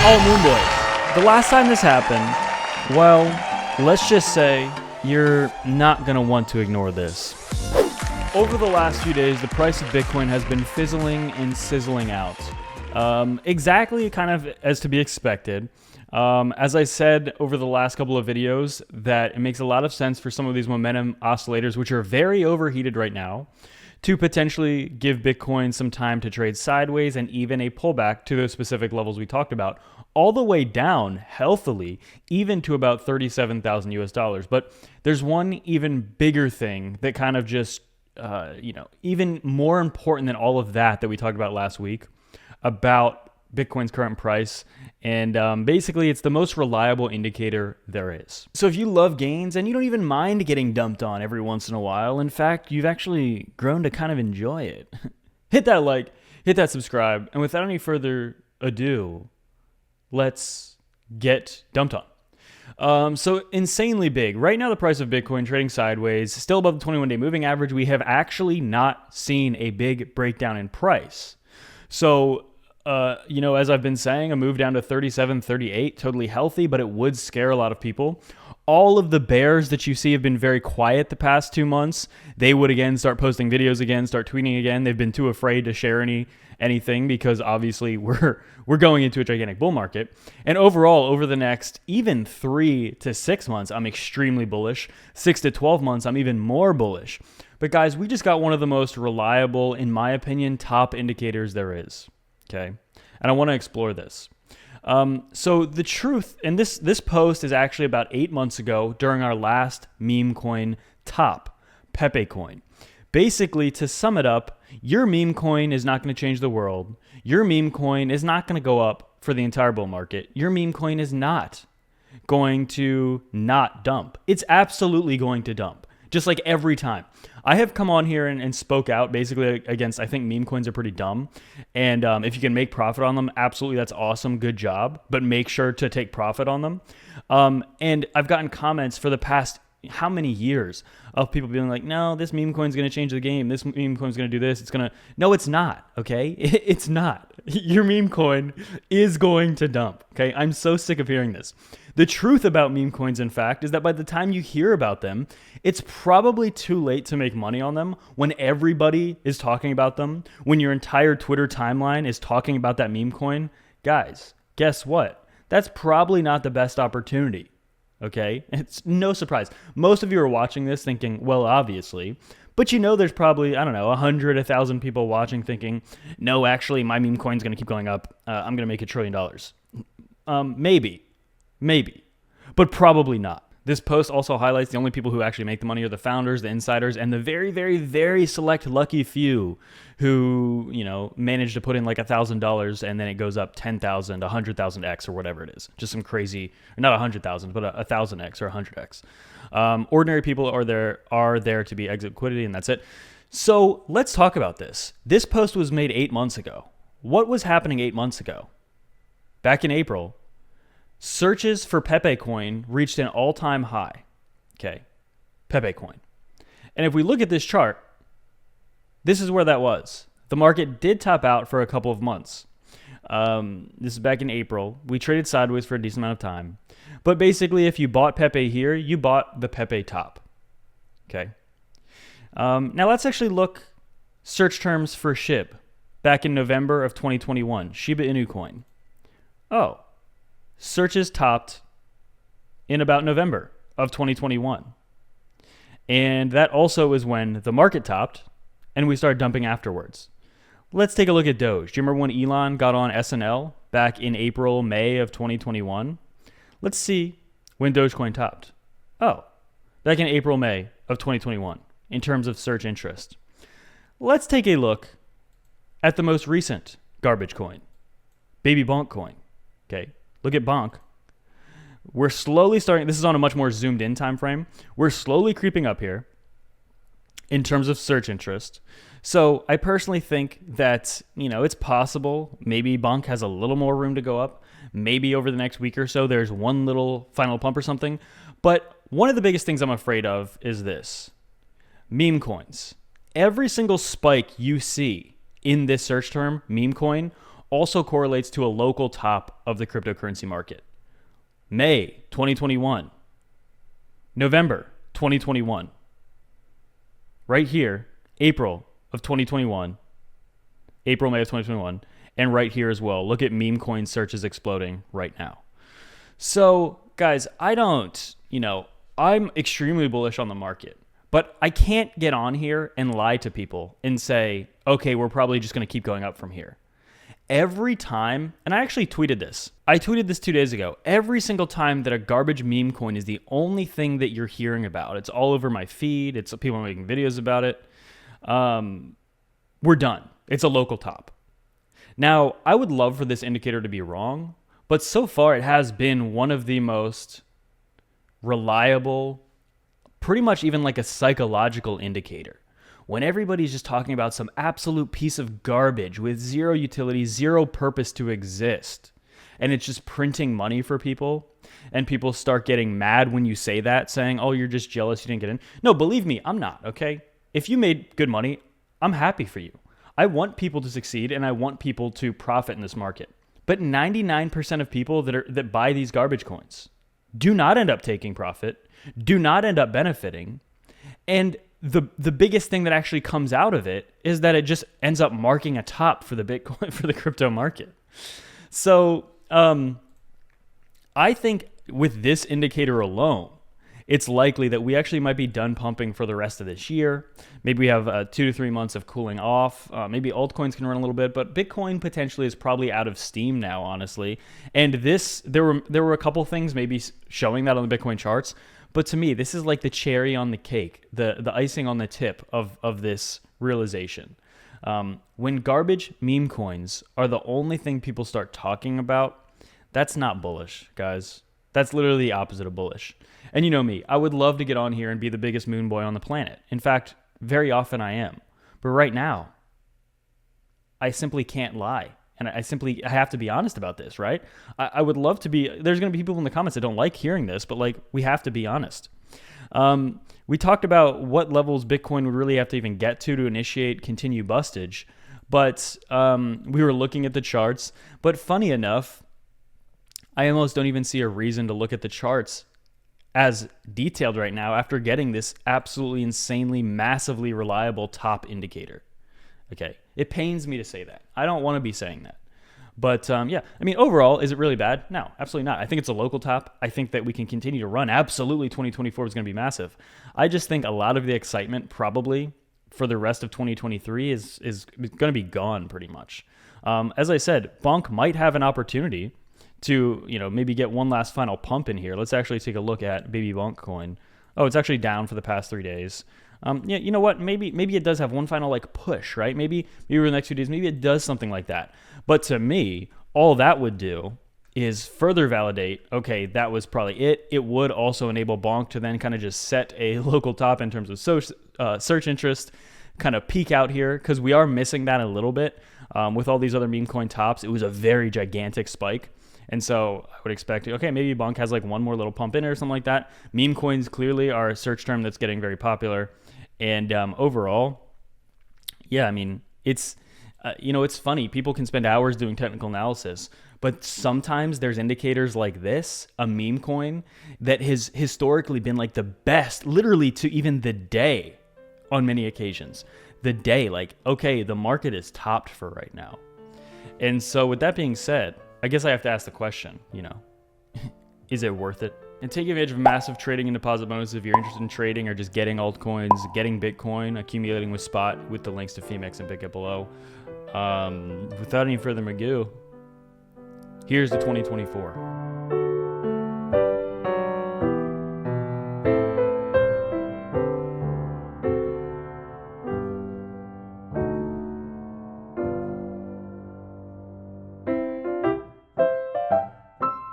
Oh, Moonboy. The last time this happened, well, let's just say you're not going to want to ignore this. Over the last few days, the price of Bitcoin has been fizzling and sizzling out. Exactly kind of as to be expected. As I said over the last couple of videos, that it makes a lot of sense for some of these momentum oscillators, which are very overheated right now, to potentially give Bitcoin some time to trade sideways and even a pullback to those specific levels we talked about, all the way down healthily, even to about 37,000 US dollars. But there's one even bigger thing that kind of just, even more important than all of that we talked about last week about Bitcoin's current price. And basically, it's the most reliable indicator there is. So if you love gains and you don't even mind getting dumped on every once in a while, in fact, you've actually grown to kind of enjoy it, hit that like, hit that subscribe. And without any further ado, let's get dumped on. So insanely big. Right now, the price of Bitcoin trading sideways, still above the 21-day moving average. We have actually not seen a big breakdown in price. So as I've been saying, a move down to 37, 38, totally healthy, but it would scare a lot of people. All of the bears that you see have been very quiet the past 2 months. They would again start posting videos again, start tweeting again. They've been too afraid to share anything because obviously we're going into a gigantic bull market. And overall, over the next even 3 to 6 months, I'm extremely bullish. 6 to 12 months, I'm even more bullish. But guys, we just got one of the most reliable, in my opinion, top indicators there is. Okay, and I want to explore this. So the truth, and this post is actually about 8 months ago during our last meme coin top, Pepe coin. Basically, to sum it up, your meme coin is not going to change the world. Your meme coin is not going to go up for the entire bull market. Your meme coin is not going to not dump. It's absolutely going to dump, just like every time. I have come on here and spoke out basically against, I think meme coins are pretty dumb. And if you can make profit on them, absolutely, that's awesome. Good job. But make sure to take profit on them. And I've gotten comments for the past how many years of people being like, no, this meme coin's going to change the game. This meme coin's going to do this. It's going to, no, it's not. Okay. It's not. Your meme coin is going to dump. Okay. I'm so sick of hearing this. The truth about meme coins, in fact, is that by the time you hear about them, it's probably too late to make money on them when everybody is talking about them, when your entire Twitter timeline is talking about that meme coin. Guys, guess what? That's probably not the best opportunity. Okay? It's no surprise. Most of you are watching this thinking, well, obviously, but there's probably, 100, 1,000 people watching thinking, no, actually, my meme coin's going to keep going up. I'm going to make $1 trillion. Maybe, but probably not. This post also highlights the only people who actually make the money are the founders, the insiders, and the very, very, very select lucky few who, manage to put in like $1,000 and then it goes up 10,000, 100,000x or whatever it is. Just some crazy, not 100,000, but 1,000x or 100x. Ordinary people are there to be exit liquidity, and that's it. So let's talk about this. This post was made 8 months ago. What was happening 8 months ago? Back in April, searches for Pepe coin reached an all-time high. Okay, Pepe coin. And if we look at this chart, this is where that was. The market did top out for a couple of months. This is back in April. We traded sideways for a decent amount of time. But basically, if you bought Pepe here, you bought the Pepe top. Okay. Now let's actually look search terms for SHIB back in November of 2021. Shiba Inu coin. Oh. Searches topped in about November of 2021. And that also is when the market topped and we started dumping afterwards. Let's take a look at Doge. Do you remember when Elon got on SNL back in April, May of 2021? Let's see when Dogecoin topped. Oh, back in April, May of 2021 in terms of search interest. Let's take a look at the most recent garbage coin, Baby Bonk coin. Okay. Look at Bonk. We're slowly starting, this is on a much more zoomed in time frame. We're slowly creeping up here in terms of search interest. So I personally think that, it's possible maybe Bonk has a little more room to go up. Maybe over the next week or so, there's one little final pump or something. But one of the biggest things I'm afraid of is this. Meme coins. Every single spike you see in this search term, meme coin, also correlates to a local top of the cryptocurrency market. May 2021, November 2021, right here, April of 2021, April, May of 2021, and right here as well. Look at meme coin searches exploding right now. So guys, I'm extremely bullish on the market, but I can't get on here and lie to people and say, okay, we're probably just going to keep going up from here. Every time, and I actually tweeted this. I tweeted this 2 days ago. Every single time that a garbage meme coin is the only thing that you're hearing about, it's all over my feed. It's people making videos about it. We're done. It's a local top. Now, I would love for this indicator to be wrong, but so far it has been one of the most reliable, pretty much even like a psychological indicator. When everybody's just talking about some absolute piece of garbage with zero utility, zero purpose to exist, and it's just printing money for people, and people start getting mad when you say that, saying, oh, you're just jealous you didn't get in. No, believe me, I'm not, okay? If you made good money, I'm happy for you. I want people to succeed, and I want people to profit in this market. But 99% of people that buy these garbage coins do not end up taking profit, do not end up benefiting, and the biggest thing that actually comes out of it is that it just ends up marking a top for the Bitcoin, for the crypto market. So I think with this indicator alone, it's likely that we actually might be done pumping for the rest of this year. Maybe we have 2 to 3 months of cooling off. Maybe altcoins can run a little bit, but Bitcoin potentially is probably out of steam now, honestly. And there were a couple things maybe showing that on the Bitcoin charts. But to me, this is like the cherry on the cake, the icing on the tip of this realization. When garbage meme coins are the only thing people start talking about, that's not bullish, guys. That's literally the opposite of bullish. And you know me, I would love to get on here and be the biggest moon boy on the planet. In fact, very often I am. But right now, I simply can't lie. And I have to be honest about this, right? I would love to be, there's going to be people in the comments that don't like hearing this, but like, we have to be honest. We talked about what levels Bitcoin would really have to even get to initiate continued bustage, but we were looking at the charts. But funny enough, I almost don't even see a reason to look at the charts as detailed right now after getting this absolutely insanely, massively reliable top indicator. Okay, it pains me to say that. I don't want to be saying that. But yeah, I mean, overall, is it really bad? No, absolutely not. I think it's a local top. I think that we can continue to run. Absolutely, 2024 is going to be massive. I just think a lot of the excitement probably for the rest of 2023 is going to be gone pretty much. As I said, Bonk might have an opportunity to, maybe get one last final pump in here. Let's actually take a look at Baby Bonk coin. Oh, it's actually down for the past 3 days. Yeah, you know what? Maybe it does have one final like push, right? Maybe over the next 2 days, maybe it does something like that. But to me, all that would do is further validate, okay, that was probably it. It would also enable Bonk to then kind of just set a local top in terms of search interest, kind of peak out here, because we are missing that a little bit. With all these other meme coin tops, it was a very gigantic spike. And so I would expect, okay, maybe Bonk has like one more little pump in or something like that. Meme coins clearly are a search term that's getting very popular. And overall, yeah, I mean, it's, it's funny. People can spend hours doing technical analysis, but sometimes there's indicators like this, a meme coin, that has historically been like the best, literally to even the day on many occasions. The day, like, okay, the market is topped for right now. And so with that being said, I guess I have to ask the question, is it worth it? And take advantage of massive trading and deposit bonuses if you're interested in trading or just getting altcoins, getting Bitcoin, accumulating with spot with the links to Femex and BitGet below. Without any further ado, here's the 2024.